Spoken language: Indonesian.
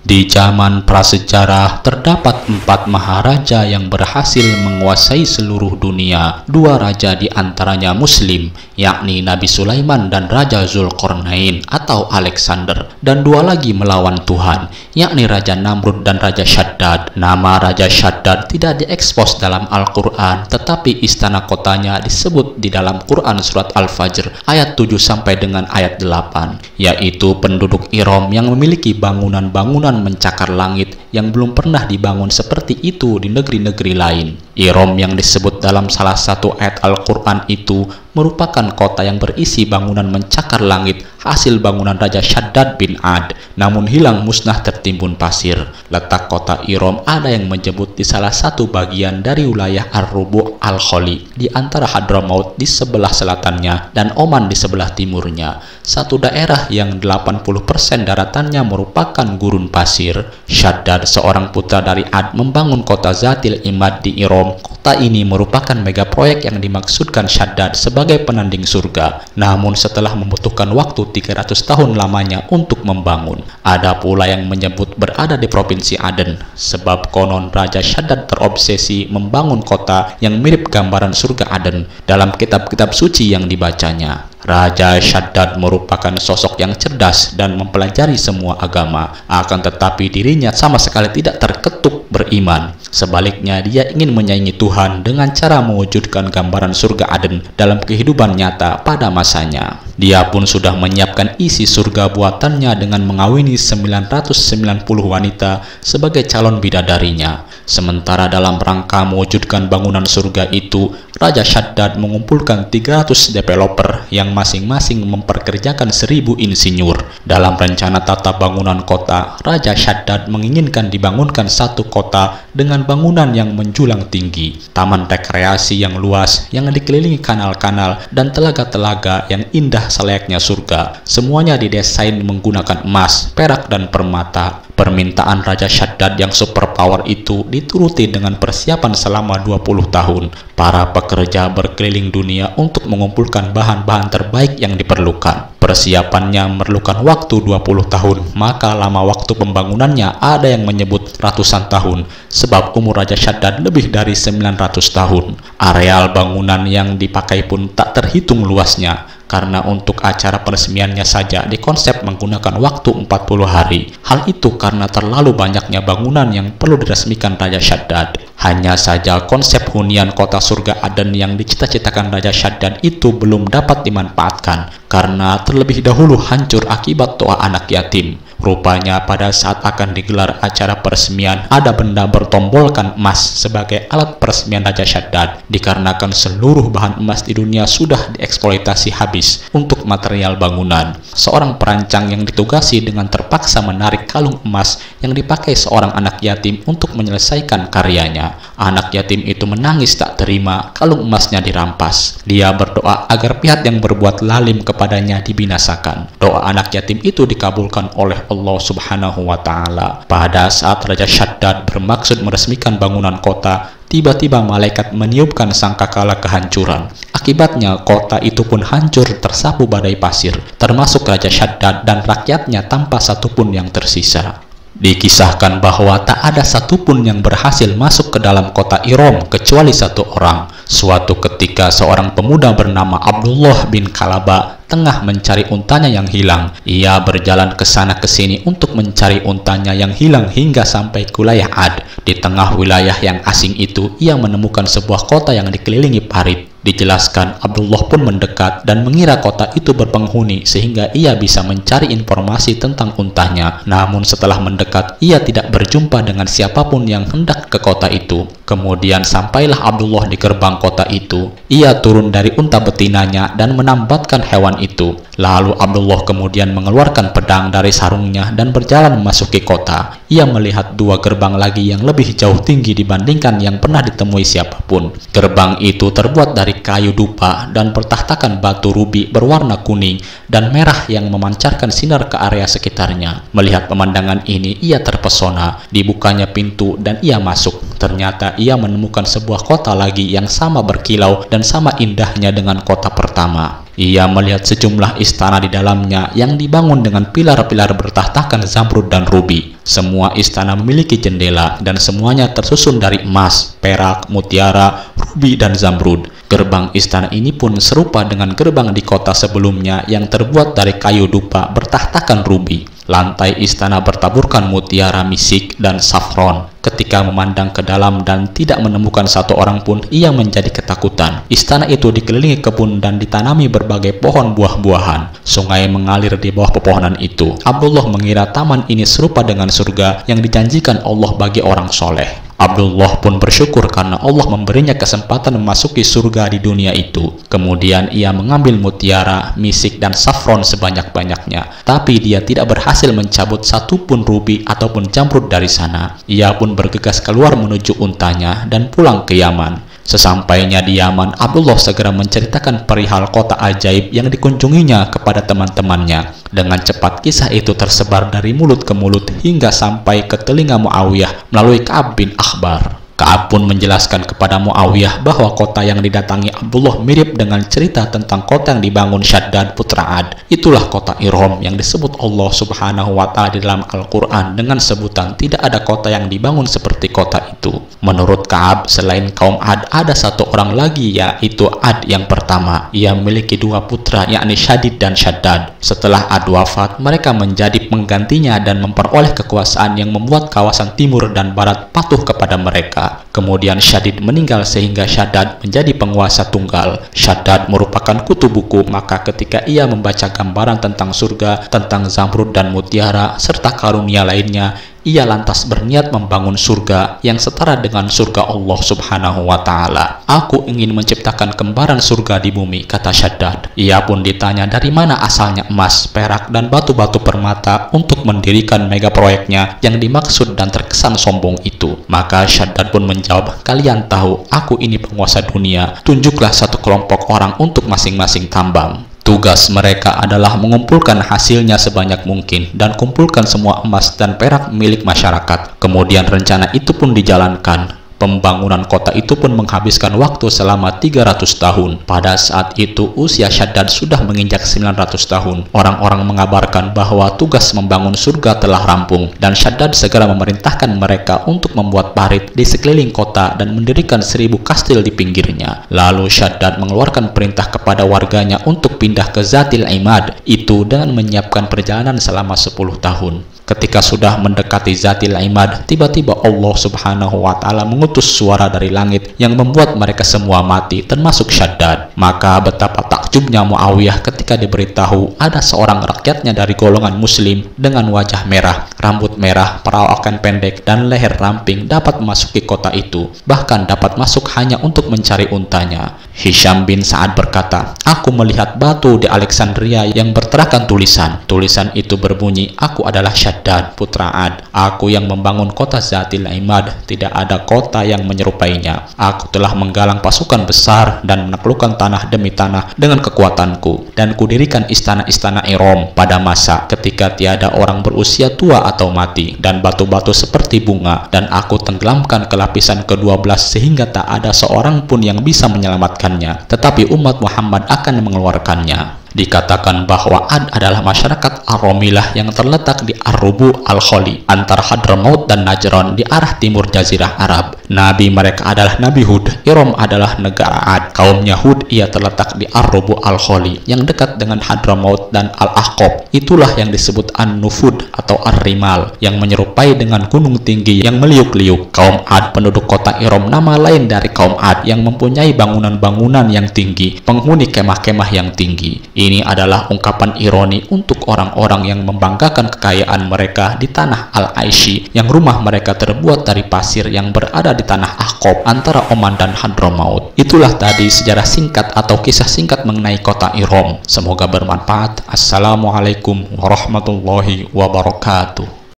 Di zaman prasejarah, terdapat 4 maharaja yang berhasil menguasai seluruh dunia. 2 raja di antaranya Muslim, yakni Nabi Sulaiman dan Raja Zulkarnain atau Alexander, dan 2 lagi melawan Tuhan, yakni Raja Namrud dan Raja Shaddad. Nama Raja Shaddad tidak diekspos dalam Al-Quran, tetapi istana kotanya disebut di dalam Quran surat Al-Fajr ayat 7 sampai dengan ayat 8, yaitu penduduk Iram yang memiliki bangunan-bangunan mencakar langit yang belum pernah dibangun seperti itu di negeri-negeri lain. Iram yang disebut dalam salah satu ayat Al-Quran itu merupakan kota yang berisi bangunan mencakar langit hasil bangunan Raja Shaddad bin Ad, namun hilang musnah tertimbun pasir. Letak kota Iram ada yang menyebut di salah satu bagian dari wilayah Ar-Rubu' Al-Khali di antara Hadramaut di sebelah selatannya dan Oman di sebelah timurnya, satu daerah yang 80% daratannya merupakan gurun pasir. Shaddad, seorang putra dari Ad, membangun kota Zatil Imad di Iram. Kota ini merupakan mega proyek yang dimaksudkan Shaddad sebagai penanding surga, namun setelah membutuhkan waktu 300 tahun lamanya untuk membangun. Ada pula yang menyebut berada di provinsi Aden, sebab konon Raja Shaddad terobsesi membangun kota yang mirip gambaran surga Aden dalam kitab-kitab suci yang dibacanya. Raja Shaddad merupakan sosok yang cerdas dan mempelajari semua agama, akan tetapi dirinya sama sekali tidak terketuk beriman. Sebaliknya, dia ingin menyaingi Tuhan dengan cara mewujudkan gambaran surga Aden dalam kehidupan nyata pada masanya. Dia pun sudah menyiapkan isi surga buatannya dengan mengawini 990 wanita sebagai calon bidadarinya. Sementara dalam rangka mewujudkan bangunan surga itu, Raja Shaddad mengumpulkan 300 developer yang masing-masing memperkerjakan 1000 insinyur. Dalam rencana tata bangunan kota, Raja Shaddad menginginkan dibangunkan satu kota dengan bangunan yang menjulang tinggi, taman rekreasi yang luas yang dikelilingi kanal-kanal dan telaga-telaga yang indah selayaknya surga. Semuanya didesain menggunakan emas, perak, dan permata. Permintaan Raja Shaddad yang superpower itu dituruti dengan persiapan selama 20 tahun. Para pekerja berkeliling dunia untuk mengumpulkan bahan-bahan terbaik yang diperlukan. Persiapannya memerlukan waktu 20 tahun, maka lama waktu pembangunannya ada yang menyebut ratusan tahun, sebab umur Raja Shaddad lebih dari 900 tahun. Areal bangunan yang dipakai pun tak terhitung luasnya, karena untuk acara peresmiannya saja dikonsep menggunakan waktu 40 hari. Hal itu karena terlalu banyaknya bangunan yang perlu diresmikan Raja Shaddad. Hanya saja konsep hunian kota surga Aden yang dicita-citakan Raja Shaddad itu belum dapat dimanfaatkan karena terlebih dahulu hancur akibat doa anak yatim. Rupanya pada saat akan digelar acara peresmian, ada benda bertombolkan emas sebagai alat peresmian Raja Shaddad, dikarenakan seluruh bahan emas di dunia sudah dieksploitasi habis untuk material bangunan. Seorang perancang yang ditugasi dengan terpaksa menarik kalung emas yang dipakai seorang anak yatim untuk menyelesaikan karyanya. Anak yatim itu menangis tak terima kalung emasnya dirampas. Dia berdoa agar pihak yang berbuat lalim kepadanya dibinasakan. Doa anak yatim itu dikabulkan oleh Allah Subhanahu wa Ta'ala. Pada saat Raja Shaddad bermaksud meresmikan bangunan kota, tiba-tiba malaikat meniupkan sangkakala kehancuran. Akibatnya kota itu pun hancur tersapu badai pasir, termasuk Raja Shaddad dan rakyatnya tanpa satupun yang tersisa. Dikisahkan bahwa tak ada satupun yang berhasil masuk ke dalam kota Iram kecuali satu orang. Suatu ketika seorang pemuda bernama Abdullah bin Kalaba tengah mencari untanya yang hilang. Ia berjalan ke sana ke sini untuk mencari untanya yang hilang hingga sampai ke wilayah Ad. Di tengah wilayah yang asing itu, ia menemukan sebuah kota yang dikelilingi parit. Dijelaskan, Abdullah pun mendekat dan mengira kota itu berpenghuni sehingga ia bisa mencari informasi tentang untanya. Namun setelah mendekat, ia tidak berjumpa dengan siapapun yang hendak ke kota itu. Kemudian sampailah Abdullah di gerbang kota itu. Ia turun dari unta betinanya dan menambatkan hewan itu. Lalu Abdullah kemudian mengeluarkan pedang dari sarungnya dan berjalan memasuki kota. Ia melihat 2 gerbang lagi yang lebih jauh tinggi dibandingkan yang pernah ditemui siapapun. Gerbang itu terbuat dari kayu dupa dan bertahtakan batu rubi berwarna kuning dan merah yang memancarkan sinar ke area sekitarnya. Melihat pemandangan ini, ia terpesona. Dibukanya pintu dan ia masuk. ternyata ia menemukan sebuah kota lagi yang sama berkilau dan sama indahnya dengan kota pertama. Ia melihat sejumlah istana di dalamnya yang dibangun dengan pilar-pilar bertahtakan zamrud dan rubi. Semua istana memiliki jendela dan semuanya tersusun dari emas, perak, mutiara, rubi, dan zamrud. Gerbang istana ini pun serupa dengan gerbang di kota sebelumnya yang terbuat dari kayu dupa bertahtakan rubi. Lantai istana bertaburkan mutiara, misik, dan safron. Ketika memandang ke dalam dan tidak menemukan satu orang pun, ia menjadi ketakutan. Istana itu dikelilingi kebun dan ditanami berbagai pohon buah-buahan. Sungai mengalir di bawah pepohonan itu. Abdullah mengira taman ini serupa dengan surga yang dijanjikan Allah bagi orang soleh. Abdullah pun bersyukur karena Allah memberinya kesempatan memasuki surga di dunia itu. Kemudian ia mengambil mutiara, misik, dan safron sebanyak-banyaknya. Tapi dia tidak berhasil mencabut satupun rubi ataupun jamrud dari sana. Ia pun bergegas keluar menuju untanya dan pulang ke Yaman. Sesampainya di Yaman, Abdullah segera menceritakan perihal kota ajaib yang dikunjunginya kepada teman-temannya. Dengan cepat kisah itu tersebar dari mulut ke mulut hingga sampai ke telinga Muawiyah melalui Ka'ab bin Akhbar. Ka'ab pun menjelaskan kepada Muawiyah bahwa kota yang didatangi Abdullah mirip dengan cerita tentang kota yang dibangun Syaddad putra Ad. Itulah kota Irom yang disebut Allah Subhanahu wa Ta'ala di dalam Al-Quran dengan sebutan tidak ada kota yang dibangun seperti kota itu. Menurut Ka'ab, selain kaum Ad, ada satu orang lagi, yaitu Ad yang pertama. Ia memiliki dua putra, yakni Syadid dan Syaddad. Setelah Ad wafat, mereka menjadi penggantinya dan memperoleh kekuasaan yang membuat kawasan timur dan barat patuh kepada mereka. Kemudian Syadid meninggal sehingga Syaddad menjadi penguasa tunggal. Syaddad merupakan kutu buku, maka ketika ia membaca gambaran tentang surga, tentang zamrud dan mutiara, serta karunia lainnya, ia lantas berniat membangun surga yang setara dengan surga Allah Subhanahu wa Ta'ala. Aku ingin menciptakan kembaran surga di bumi, kata Syaddad. Ia pun ditanya dari mana asalnya emas, perak, dan batu-batu permata untuk mendirikan mega proyeknya yang dimaksud dan terkesan sombong itu. Maka Syaddad pun menjawab, kalian tahu, aku ini penguasa dunia. Tunjuklah satu kelompok orang untuk masing-masing tambang. Tugas mereka adalah mengumpulkan hasilnya sebanyak mungkin dan kumpulkan semua emas dan perak milik masyarakat. Kemudian rencana itu pun dijalankan. Pembangunan kota itu pun menghabiskan waktu selama 300 tahun. Pada saat itu usia Syaddad sudah menginjak 900 tahun. Orang-orang mengabarkan bahwa tugas membangun surga telah rampung dan Syaddad segera memerintahkan mereka untuk membuat parit di sekeliling kota dan mendirikan 1000 kastil di pinggirnya. Lalu Syaddad mengeluarkan perintah kepada warganya untuk pindah ke Zatil Imad itu dengan menyiapkan perjalanan selama 10 tahun. Ketika sudah mendekati Zatil Imad, tiba-tiba Allah Subhanahu wa Ta'ala mengutus suara dari langit yang membuat mereka semua mati, termasuk Syaddad. Maka betapa takjubnya Muawiyah ketika diberitahu ada seorang rakyatnya dari golongan muslim dengan wajah merah, rambut merah, perawakan pendek, dan leher ramping dapat memasuki kota itu, bahkan dapat masuk hanya untuk mencari untanya. Hisham bin Sa'ad berkata, aku melihat batu di Alexandria yang berterakan tulisan. Tulisan itu berbunyi, aku adalah Syaddad putra Ad. Aku yang membangun kota Zatil Imad, tidak ada kota yang menyerupainya. Aku telah menggalang pasukan besar dan menaklukkan tanah demi tanah dengan kekuatanku, dan kudirikan istana-istana Irom pada masa ketika tiada orang berusia tua atau mati, dan batu-batu seperti bunga, dan aku tenggelamkan ke lapisan ke-12 sehingga tak ada seorang pun yang bisa menyelamatkannya, tetapi umat Muhammad akan mengeluarkannya. Dikatakan bahwa Ad adalah masyarakat Ar-Romilah yang terletak di Ar-Rubu Al-Kholi antara Hadramaut dan Najran di arah timur Jazirah Arab. Nabi mereka adalah Nabi Hud. Irom adalah negara Ad. Kaumnya Hud ia terletak di Ar-Rubu Al-Kholi yang dekat dengan Hadramaut dan Al-Ahqab. Itulah yang disebut An-Nufud atau Ar-Rimal yang menyerupai dengan gunung tinggi yang meliuk-liuk. Kaum Ad penduduk kota Irom nama lain dari kaum Ad yang mempunyai bangunan-bangunan yang tinggi, penghuni kemah-kemah yang tinggi. Ini adalah ungkapan ironi untuk orang-orang yang membanggakan kekayaan mereka di tanah Al-Aishi yang rumah mereka terbuat dari pasir yang berada di tanah Ahqab antara Oman dan Hadramaut. Itulah tadi sejarah singkat atau kisah singkat mengenai kota Irom. Semoga bermanfaat. Assalamualaikum warahmatullahi wabarakatuh.